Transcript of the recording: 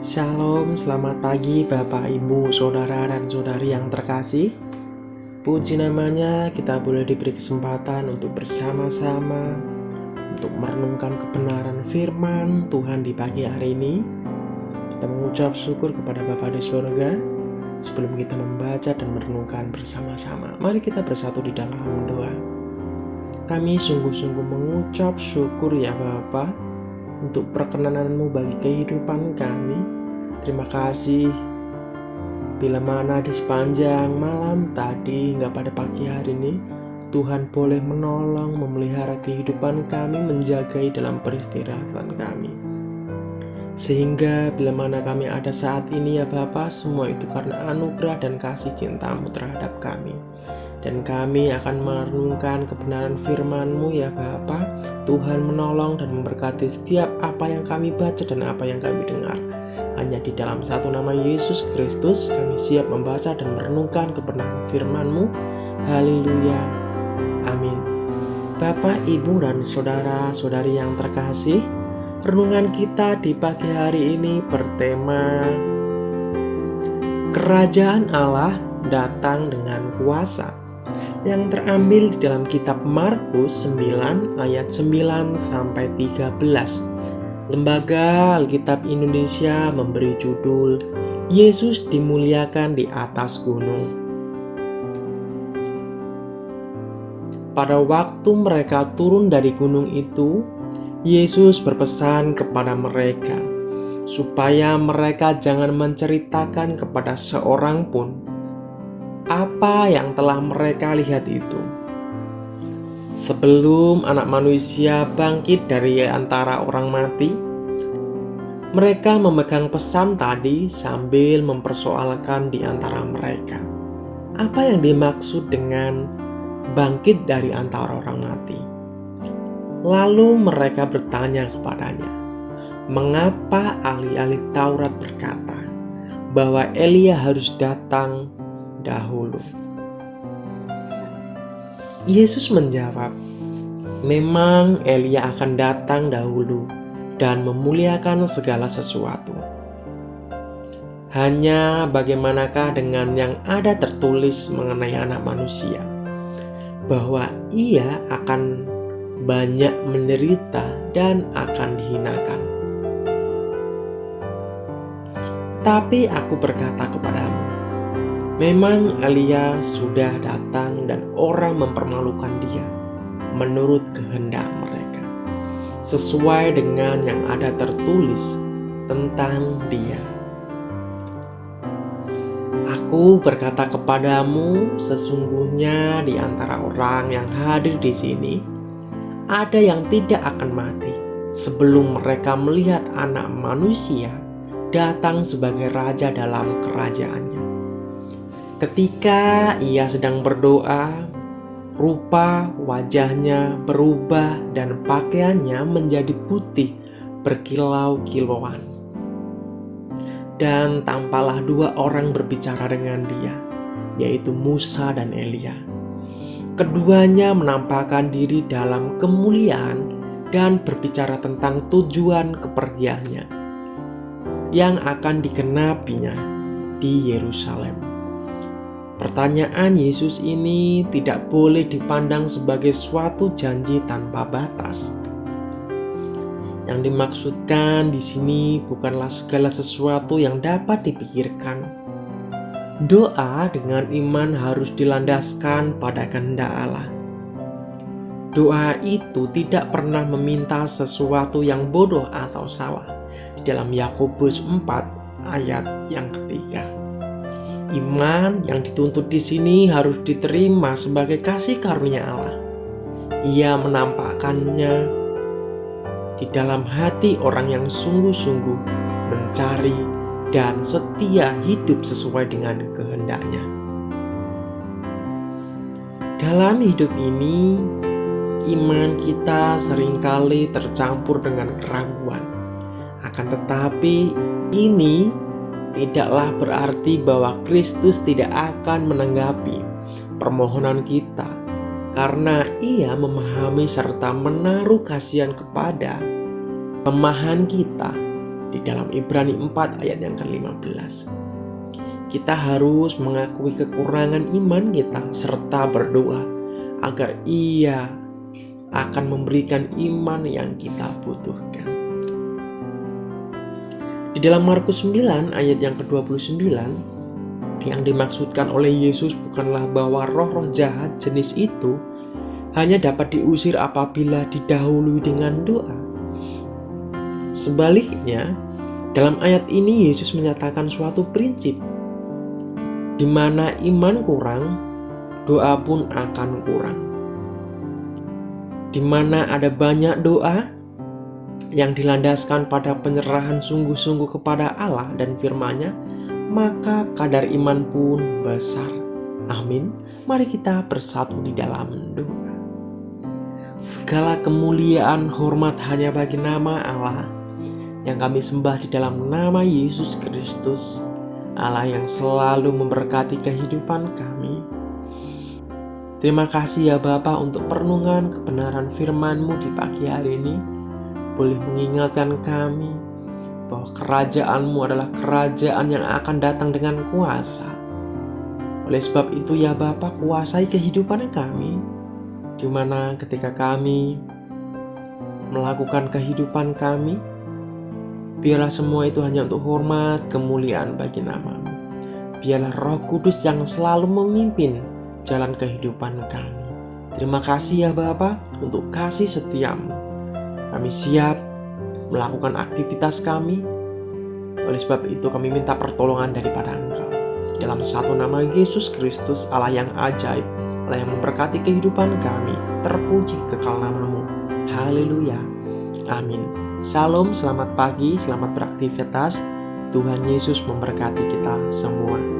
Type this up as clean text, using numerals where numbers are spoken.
Shalom, selamat pagi Bapak, Ibu, Saudara, dan Saudari yang terkasih. Puji namanya, kita boleh diberi kesempatan untuk bersama-sama untuk merenungkan kebenaran firman Tuhan di pagi hari ini. Kita mengucap syukur kepada Bapa di surga. Sebelum kita membaca dan merenungkan bersama-sama, mari kita bersatu di dalam doa. Kami sungguh-sungguh mengucap syukur ya Bapa, untuk perkenanan-Mu bagi kehidupan kami. Terima kasih bila mana di sepanjang malam tadi hingga pada pagi hari ini Tuhan boleh menolong, memelihara kehidupan kami, menjagai dalam peristirahatan kami. Sehingga bila mana kami ada saat ini ya Bapa, semua itu karena anugerah dan kasih cinta-Mu terhadap kami. Dan kami akan merenungkan kebenaran firman-Mu ya Bapa. Tuhan menolong dan memberkati setiap apa yang kami baca dan apa yang kami dengar. Hanya di dalam satu nama Yesus Kristus kami siap membaca dan merenungkan kebenaran firman-Mu. Haleluya. Amin. Bapak, Ibu, dan saudara-saudari yang terkasih, renungan kita di pagi hari ini bertema Kerajaan Allah datang dengan kuasa, yang terambil di dalam kitab Markus 9 ayat 9 sampai 13. Lembaga Alkitab Indonesia memberi judul Yesus dimuliakan di atas gunung. Pada waktu mereka turun dari gunung itu, Yesus berpesan kepada mereka supaya mereka jangan menceritakan kepada seorang pun apa yang telah mereka lihat itu, sebelum Anak Manusia bangkit dari antara orang mati. Mereka memegang pesan tadi sambil mempersoalkan di antara mereka, apa yang dimaksud dengan bangkit dari antara orang mati. Lalu mereka bertanya kepadanya, mengapa ahli-ahli Taurat berkata bahwa Elia harus datang dahulu? Yesus menjawab, memang Elia akan datang dahulu dan memuliakan segala sesuatu. Hanya bagaimanakah dengan yang ada tertulis mengenai Anak Manusia, bahwa ia akan banyak menderita dan akan dihinakan. Tapi aku berkata kepadamu, memang Elia sudah datang dan orang mempermalukan dia menurut kehendak mereka, sesuai dengan yang ada tertulis tentang dia. Aku berkata kepadamu, sesungguhnya di antara orang yang hadir di sini ada yang tidak akan mati sebelum mereka melihat Anak Manusia datang sebagai Raja dalam kerajaannya. Ketika ia sedang berdoa, rupa wajahnya berubah dan pakaiannya menjadi putih berkilau-kilauan. Dan tampaklah dua orang berbicara dengan dia, yaitu Musa dan Elia. Keduanya menampakkan diri dalam kemuliaan dan berbicara tentang tujuan kepergiannya yang akan digenapinya di Yerusalem. Pertanyaan Yesus ini tidak boleh dipandang sebagai suatu janji tanpa batas. Yang dimaksudkan di sini bukanlah segala sesuatu yang dapat dipikirkan. Doa dengan iman harus dilandaskan pada kehendak Allah. Doa itu tidak pernah meminta sesuatu yang bodoh atau salah. Di dalam Yakobus 4 ayat yang ketiga. Iman yang dituntut di sini harus diterima sebagai kasih karunia Allah. Ia menampakkannya di dalam hati orang yang sungguh-sungguh mencari dan setia hidup sesuai dengan kehendaknya. Dalam hidup ini, iman kita seringkali tercampur dengan keraguan. Akan tetapi, ini tidaklah berarti bahwa Kristus tidak akan menanggapi permohonan kita, karena ia memahami serta menaruh kasihan kepada kelemahan kita di dalam Ibrani 4 ayat yang ke-15. Kita harus mengakui kekurangan iman kita serta berdoa agar Ia akan memberikan iman yang kita butuhkan. Di dalam Markus 9 ayat yang ke-29, yang dimaksudkan oleh Yesus bukanlah bahwa roh-roh jahat jenis itu hanya dapat diusir apabila didahului dengan doa. Sebaliknya, dalam ayat ini Yesus menyatakan suatu prinsip di mana iman kurang, doa pun akan kurang. Di mana ada banyak doa yang dilandaskan pada penyerahan sungguh-sungguh kepada Allah dan firman-Nya, maka kadar iman pun besar. Amin. Mari kita bersatu di dalam doa. Segala kemuliaan, hormat hanya bagi nama Allah yang kami sembah di dalam nama Yesus Kristus, Allah yang selalu memberkati kehidupan kami. Terima kasih ya Bapa untuk perenungan kebenaran firman-Mu di pagi hari ini. Boleh mengingatkan kami bahwa kerajaan-Mu adalah kerajaan yang akan datang dengan kuasa. Oleh sebab itu ya Bapa, kuasai kehidupan kami, di mana ketika kami melakukan kehidupan kami, biarlah semua itu hanya untuk hormat kemuliaan bagi nama-Mu. Biarlah Roh Kudus yang selalu memimpin jalan kehidupan kami. Terima kasih ya Bapa untuk kasih setia-Mu. Kami siap melakukan aktivitas kami. Oleh sebab itu kami minta pertolongan daripada Engkau. Dalam satu nama Yesus Kristus, Allah yang ajaib, Allah yang memberkati kehidupan kami, terpuji kekal nama-Mu. Haleluya. Amin. Shalom, selamat pagi, selamat beraktivitas. Tuhan Yesus memberkati kita semua.